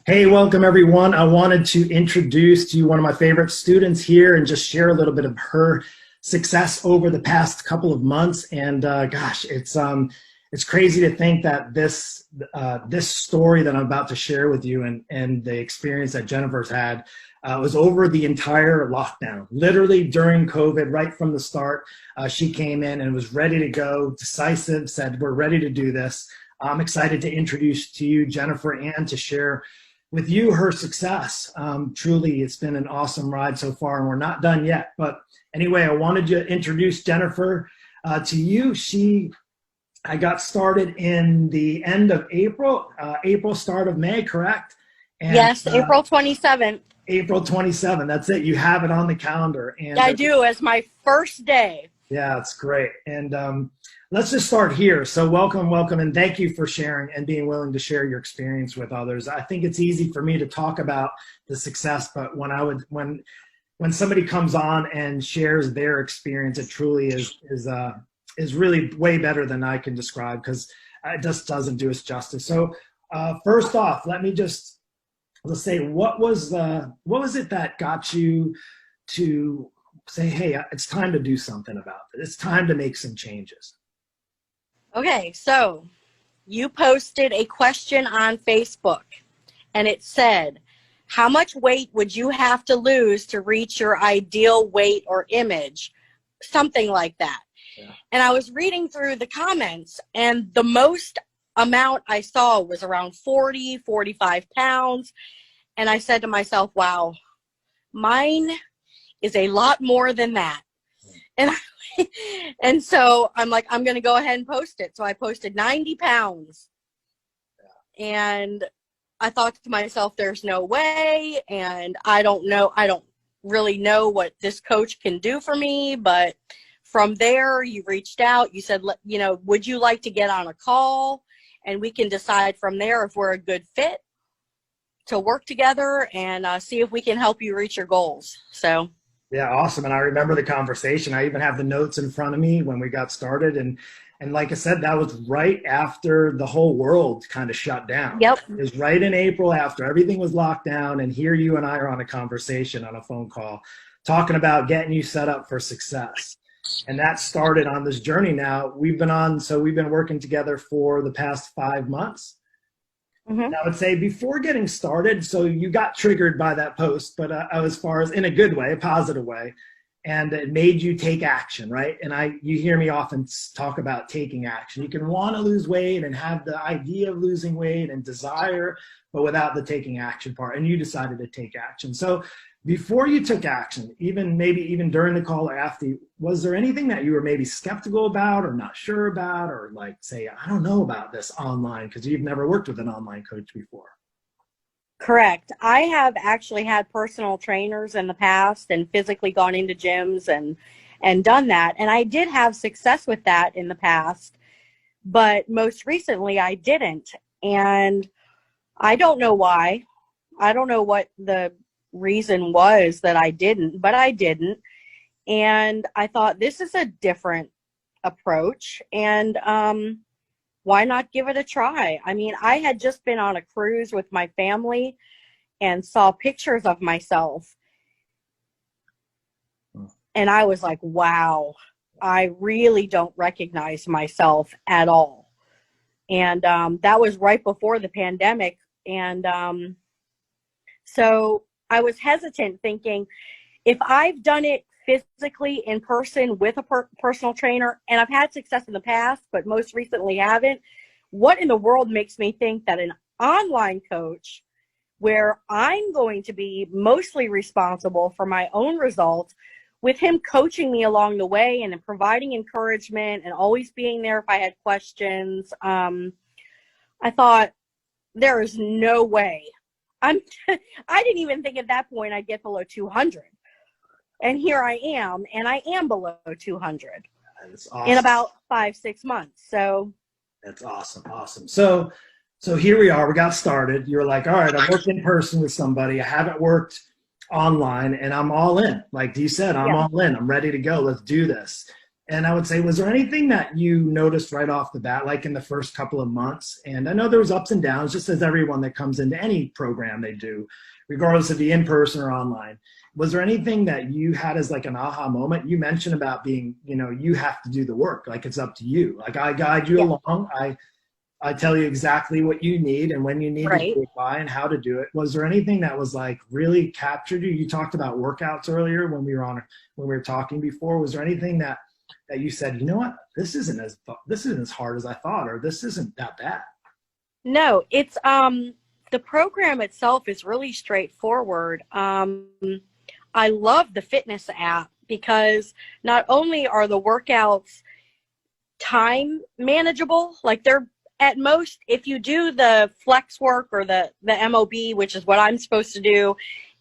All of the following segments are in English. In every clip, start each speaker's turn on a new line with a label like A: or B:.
A: Hey, welcome everyone. I wanted to introduce to you one of my favorite students here and just share a little bit of her success over the past couple of months. And gosh, it's crazy to think that this story that I'm about to share with you and the experience that Jennifer's had was over the entire lockdown. Literally during COVID, right from the start, she came in and was ready to go, decisive, said, "We're ready to do this." I'm excited to introduce to you Jennifer and to share with you her success. Truly, it's been an awesome ride so far, and we're not done yet. But anyway, I wanted to introduce Jennifer to you. I got started in the end of April, start of May, correct? And,
B: yes, April 27th.
A: April 27th, that's it. You have it on the calendar. And
B: I do, as my first day.
A: Yeah, it's great. And let's just start here. So welcome, and thank you for sharing and being willing to share your experience with others. I think it's easy for me to talk about the success, but when somebody comes on and shares their experience, it truly is really way better than I can describe, because it just doesn't do us justice. So first off, let's say, what was it that got you to say, hey, it's time to do something about it. It's time to make some changes.
B: Okay, so you posted a question on Facebook, and it said, how much weight would you have to lose to reach your ideal weight or image? Something like that. Yeah. And I was reading through the comments, and the most amount I saw was around 40, 45 pounds. And I said to myself, wow, mine is a lot more than that. And so I'm like, I'm going to go ahead and post it. So I posted 90 pounds. And I thought to myself, there's no way. And I don't really know what this coach can do for me. But from there, you reached out. You said, would you like to get on a call? And we can decide from there if we're a good fit to work together and see if we can help you reach your goals. So.
A: Yeah, awesome. And I remember the conversation. I even have the notes in front of me when we got started. And like I said, that was right after the whole world kind of shut down.
B: Yep.
A: It was right in April after everything was locked down. And here you and I are on a conversation on a phone call talking about getting you set up for success. And that started on this journey now. We've been working together for the past 5 months. Mm-hmm. I would say before getting started, so you got triggered by that post, but as far as in a good way, a positive way, and it made you take action, right? And you hear me often talk about taking action. You can want to lose weight and have the idea of losing weight and desire, but without the taking action part, and you decided to take action. So before you took action, maybe even during the call or after, was there anything that you were maybe skeptical about or not sure about, or like say, I don't know about this online, because you've never worked with an online coach before?
B: Correct. I have actually had personal trainers in the past and physically gone into gyms and done that. And I did have success with that in the past, but most recently I didn't. And I don't know why. I don't know what the reason was that I didn't, but I didn't. And I thought, this is a different approach, and why not give it a try? I mean, I had just been on a cruise with my family and saw pictures of myself, and I was like, wow, I really don't recognize myself at all. And that was right before the pandemic. And so I was hesitant, thinking, if I've done it physically in person with a personal trainer, and I've had success in the past, but most recently haven't, what in the world makes me think that an online coach, where I'm going to be mostly responsible for my own results, with him coaching me along the way and providing encouragement and always being there if I had questions, I thought, there is no way. I didn't even think at that point I'd get below 200. And here I am, and I am below 200 awesome. In about 5-6 months. So
A: that's awesome. Awesome. So here we are, we got started. You're like, all right, I've worked in person with somebody. I haven't worked online, and I'm all in. Like you said, I'm all in. I'm ready to go. Let's do this. And I would say, was there anything that you noticed right off the bat, like in the first couple of months? And I know there was ups and downs, just as everyone that comes into any program they do, regardless of the in-person or online. Was there anything that you had as like an aha moment? You mentioned about being, you have to do the work. Like it's up to you. Like I guide you along. I tell you exactly what you need and when you need to do it by and how to do it. Was there anything that was like really captured you? You talked about workouts earlier when we were talking before. Was there anything that you said, you know what, this isn't as hard as I thought, or this isn't that bad?
B: No, it's the program itself is really straightforward. I love the fitness app because not only are the workouts time manageable, like they're at most, if you do the flex work or the MOB, which is what I'm supposed to do,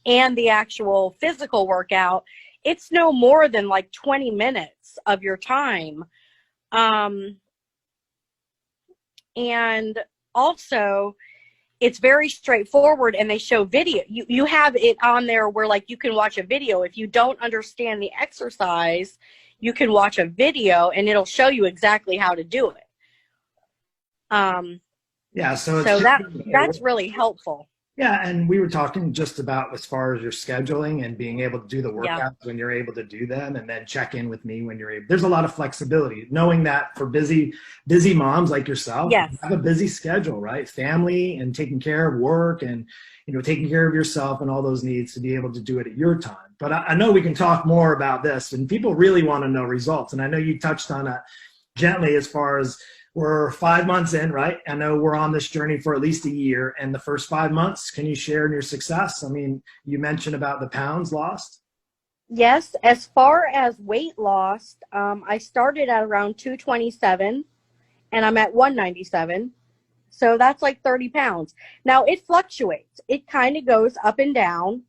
B: and the actual physical workout, it's no more than like 20 minutes of your time. And also, it's very straightforward, and they show video. You have it on there where like you can watch a video. If you don't understand the exercise, you can watch a video and it'll show you exactly how to do it.
A: Yeah, so
B: that's really helpful.
A: Yeah, and we were talking just about as far as your scheduling and being able to do the workouts when you're able to do them, and then check in with me when you're able. There's a lot of flexibility, knowing that for busy moms like yourself, you have a busy schedule, right? Family and taking care of work and taking care of yourself and all those needs to be able to do it at your time. But I know we can talk more about this, and people really want to know results. And I know you touched on it gently as far as we're 5 months in, right? I know we're on this journey for at least a year. And the first 5 months, can you share in your success? I mean, you mentioned about the pounds lost.
B: Yes. As far as weight loss, I started at around 227 and I'm at 197. So that's like 30 pounds. Now it fluctuates. It kind of goes up and down,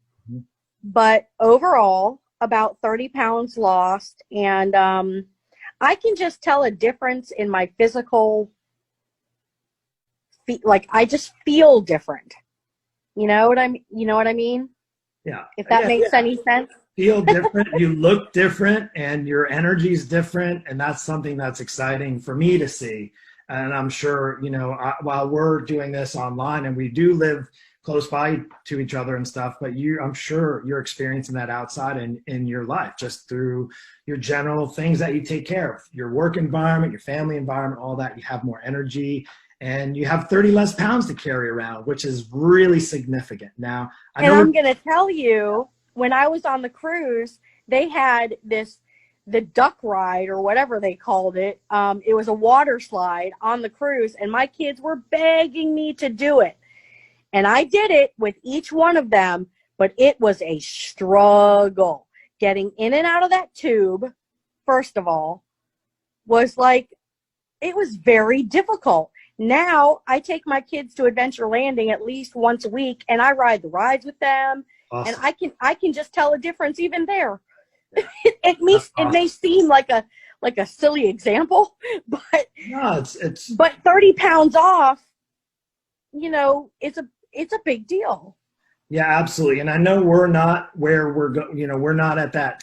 B: but overall about 30 pounds lost. And, I can just tell a difference in my physical, like I just feel different. You know what I mean?
A: Yeah.
B: If that makes any sense.
A: Feel different, you look different, and your energy is different, and that's something that's exciting for me to see. And I'm sure, while we're doing this online, and we do live close by to each other and stuff, but I'm sure you're experiencing that outside in your life, just through your general things that you take care of, your work environment, your family environment, all that. You have more energy, and you have 30 less pounds to carry around, which is really significant. Now,
B: I'm going to tell you, when I was on the cruise, they had the duck ride or whatever they called it. It was a water slide on the cruise, and my kids were begging me to do it. And I did it with each one of them, but it was a struggle. Getting in and out of that tube, first of all, it was very difficult. Now I take my kids to Adventure Landing at least once a week, and I ride the rides with them. Awesome. And I can just tell a difference even there. It may seem like a silly example, but no, but 30 pounds off, it's a big deal.
A: Yeah, absolutely. And I know we're not where we're not at that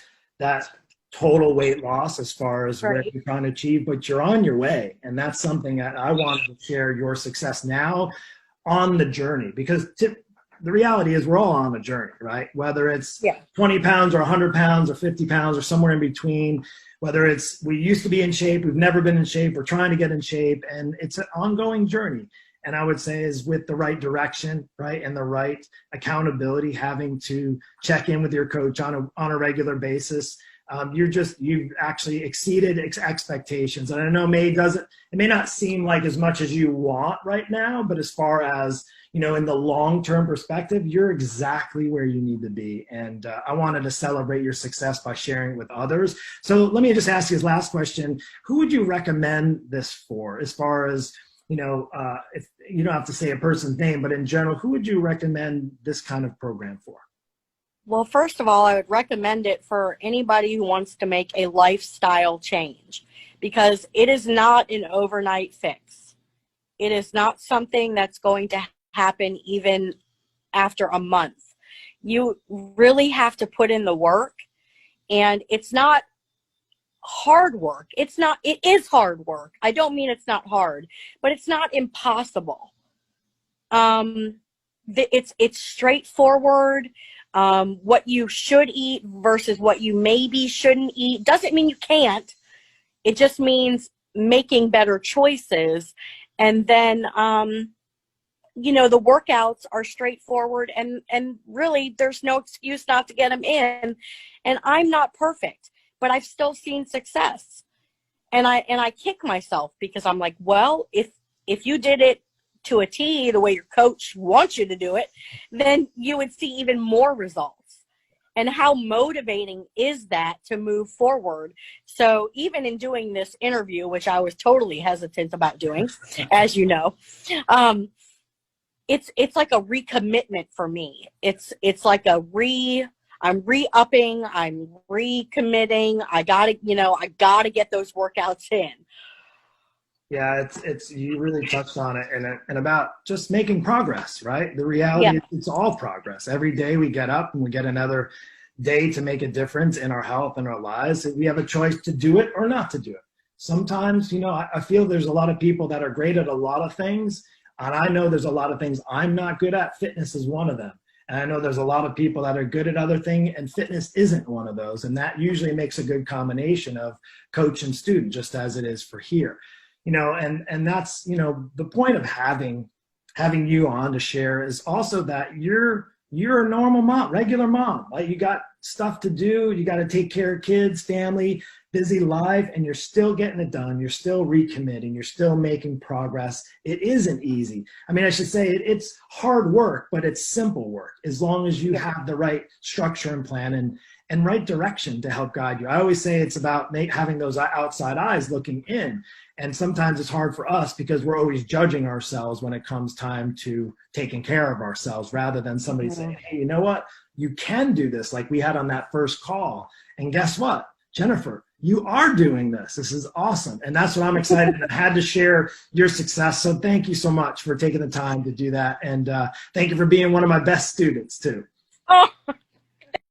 A: total weight loss as far as where you're trying to achieve, but you're on your way. And that's something that I want to share your success now on the journey, because the reality is we're all on a journey, right? Whether it's 20 pounds or 100 pounds or 50 pounds or somewhere in between, whether it's we used to be in shape, we've never been in shape, we're trying to get in shape, and it's an ongoing journey. And I would say is with the right direction, right, and the right accountability, having to check in with your coach on a regular basis, you've actually exceeded expectations. And I know it may not seem like as much as you want right now, but as far as, in the long-term perspective, you're exactly where you need to be. And I wanted to celebrate your success by sharing it with others. So let me just ask you this last question. Who would you recommend this for, as far as, if you don't have to say a person's name, but in general, who would you recommend this kind of program for?
B: Well, first of all, I would recommend it for anybody who wants to make a lifestyle change, because it is not an overnight fix. It is not something that's going to happen even after a month. You really have to put in the work, and it's not hard work. It is hard work. I don't mean it's not hard, but it's not impossible. It's straightforward. What you should eat versus what you maybe shouldn't eat doesn't mean you can't. It just means making better choices. And then, you know, the workouts are straightforward, and really there's no excuse not to get them in. And I'm not perfect, but I've still seen success. And I kick myself because I'm like, well, if you did it to a T the way your coach wants you to do it, then you would see even more results. And how motivating is that to move forward? So even in doing this interview, which I was totally hesitant about doing, as you know, it's like a recommitment for me. It's like I'm re-upping, I'm recommitting. I gotta get those workouts in.
A: Yeah, it's you really touched on it, and about just making progress, right? The reality is it's all progress. Every day we get up and we get another day to make a difference in our health and our lives. We have a choice to do it or not to do it. Sometimes, you know, I feel there's a lot of people that are great at a lot of things, and I know there's a lot of things I'm not good at. Fitness is one of them. And I know there's a lot of people that are good at other things, and fitness isn't one of those. And that usually makes a good combination of coach and student, just as it is for here. You know, and that's, you know, the point of having you on to share is also that you're a normal mom, regular mom. Like, you got stuff to do, you got to take care of kids, family, busy life, and you're still getting it done. You're still recommitting. You're still making progress. It isn't easy. I mean, I should say it's hard work, but it's simple work as long as you have the right structure and plan and right direction to help guide you. I always say it's about having those outside eyes looking in. And sometimes it's hard for us because we're always judging ourselves when it comes time to taking care of ourselves, rather than somebody saying, hey, you know what? You can do this, like we had on that first call. And guess what, Jennifer, you are doing this. This is awesome. And that's what I'm excited. And I had to share your success. So thank you so much for taking the time to do that. And thank you for being one of my best students too.
B: Oh,